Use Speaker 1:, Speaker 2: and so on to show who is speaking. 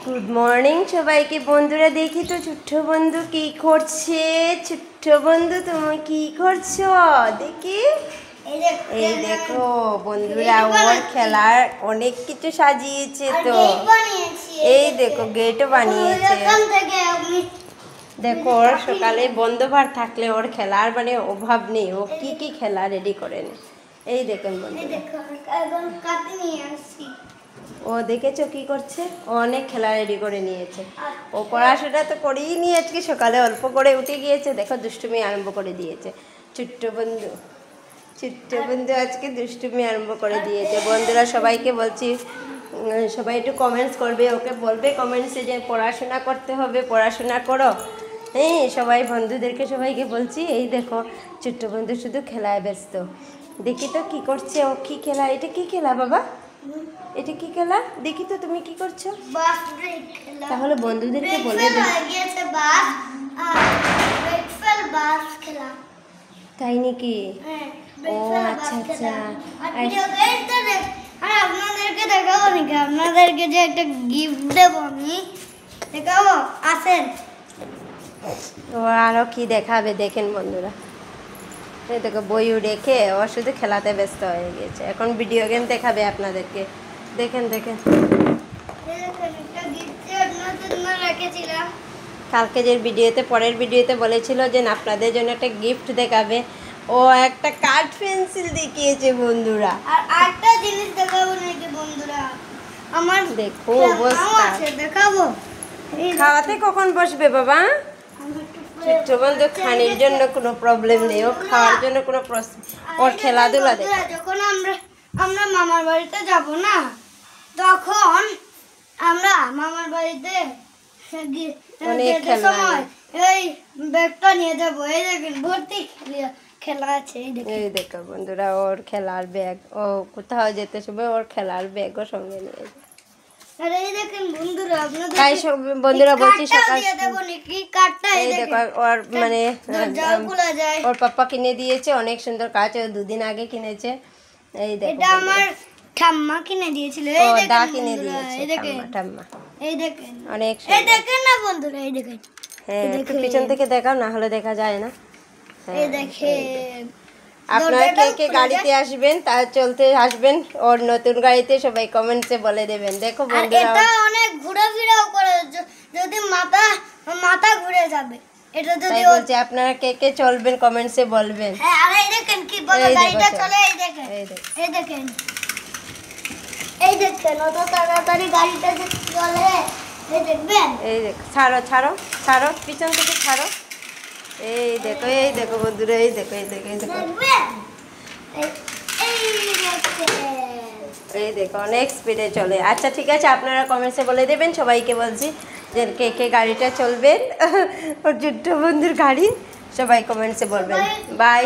Speaker 1: Good morning সবাইকে বন্ধুরা। দেখি তো ছোট্ট বন্ধু কি করছে। ছোট্ট বন্ধু তুমি কি করছো দেখি। এই দেখো বন্ধুরা, ওর খেলার অনেক কিছু সাজিয়েছে তো। এই দেখো গেটও বানিয়েছে। দেখো ওর সকালে বন্ধবার থাকলে ওর খেলার মানে অভাব নেই। ও কি কি খেলা রেডি করেন এই দেখেন বন্ধুরা। ও দেখেছো কি করছে, ও অনেক খেলা রেডি করে নিয়েছে। ও পড়াশোনা তো করেই নি, আজকে সকালে অল্প করে উঠে গিয়েছে। দেখো দুষ্টুমি আরম্ভ করে দিয়েছে ছোট্ট বন্ধু। ছোট্ট বন্ধু আজকে দুষ্টুমি আরম্ভ করে দিয়েছে। বন্ধুরা সবাইকে বলছি, সবাই একটু কমেন্টস করবে, ওকে বলবে কমেন্টসে যে পড়াশোনা করতে হবে, পড়াশোনা করো। হ্যাঁ সবাই বন্ধুদেরকে সবাইকে বলছি। এই দেখো ছোট্ট বন্ধু শুধু খেলায় ব্যস্ত। দেখি তো কি করছে ও। কি খেলা এটা? কি খেলা বাবা? এটা কি খেলা দেখি তো, তুমি কি করছো? তাহলে বন্ধুদেরকে বলে দে। তাই নাকি? ও আচ্ছা আচ্ছা।
Speaker 2: আপনাদেরকে দেখাবো নাকি? আপনাদেরকে যে একটা গিফট দেবো আমি, দেখাবো আসেন।
Speaker 1: ও আরো কি দেখাবে দেখেন বন্ধুরা। এই দেখো বইও রেখে ও শুধু খেলাতে ব্যস্ত হয়ে গেছে। এখন ভিডিও গেম দেখাবে আপনাদেরকে। দেখেন দেখেন কালকে যে ভিডিওতে, পরের ভিডিওতে বলেছিল যে আপনাদের জন্য একটা গিফট দেখাবে। ও একটা কাঠ পেন্সিল দেখিয়েছে বন্ধুরা।
Speaker 2: আর একটা জিনিস দেখাবো নাকি বন্ধুরা? আমার
Speaker 1: দেখো অবস্থা।
Speaker 2: দেখাবো।
Speaker 1: খাওয়াতে কখন বসবে বাবা? ছোট্ট বন্ধু খানির জন্য কোনো প্রবলেম নেই, ও খাওয়ার জন্য কোনো ওর খেলাধুলা দেখে।
Speaker 2: যখন আমরা মামার বাড়িতে যাব না, তখন আমরা মামার বাড়িতে
Speaker 1: অনেক খেলা,
Speaker 2: এই ব্যাগটা নিয়ে যাবো। এই দেখেন ভর্তি খেলা আছে।
Speaker 1: এই দেখো বন্ধুরা ওর খেলার ব্যাগ। ও কোথাও যেতে সময় ওর খেলার ব্যাগও সঙ্গে নিয়ে যায়।
Speaker 2: আর এই দেখেন বন্ধুরা, আপনাদের
Speaker 1: তাই সব বন্ধুরা বলছি সকাল
Speaker 2: এই
Speaker 1: দেখো ওর মানে
Speaker 2: খোলা যায়।
Speaker 1: ওর পাপা কিনে দিয়েছে, অনেক সুন্দর কাজ। ও দুদিন আগে কিনেছে। এই দেখো
Speaker 2: এটা আমার ঠাম্মা কিনে দিয়েছিল।
Speaker 1: এই দেখেন দা কিনে দিয়েছে ঠাম্মা।
Speaker 2: এই দেখেন
Speaker 1: অনেক
Speaker 2: এই
Speaker 1: সুন্দর।
Speaker 2: দেখেন না বন্ধুরা, এই দেখেন।
Speaker 1: হ্যাঁ একটু পিছন থেকে দেখাও, না হলে দেখা যায় না।
Speaker 2: এই দেখেন
Speaker 1: আপনারা কে কে গাড়িতে আসবেন, তা চলতে আসবেন ওর নতুন গাড়িতে, সবাই কমেন্টসে বলে দেবেন। দেখো বন্ধুরা
Speaker 2: এটা অনেক ঘোরাফেরাও করে, যদি মাথা ঘুরে যাবে এটা। যদি
Speaker 1: বলছে আপনারা কে কে চলবেন কমেন্টসে বলবেন।
Speaker 2: হ্যাঁ আর এই দেখেন কি বলে গাড়িটা চলে। এই দেখেন এই দেখেন এই দেখেন অত তাড়াতাড়ি গাড়িটা যে চলে। এই দেখবেন, এই
Speaker 1: দেখো ছাড়ো ছাড়ো ছাড়ো, পিছন থেকে ছাড়ো। এই দেখো বন্ধুরা, এই দেখো এই দেখো অনেক স্পিডে চলে। আচ্ছা ঠিক আছে, আপনারা কমেন্টসে বলে দেবেন। সবাইকে বলছি যে কে কে গাড়িটা চলবেন, ওর ছোট্ট বন্ধুর গাড়ি। সবাই কমেন্টসে বলবেন। বাই।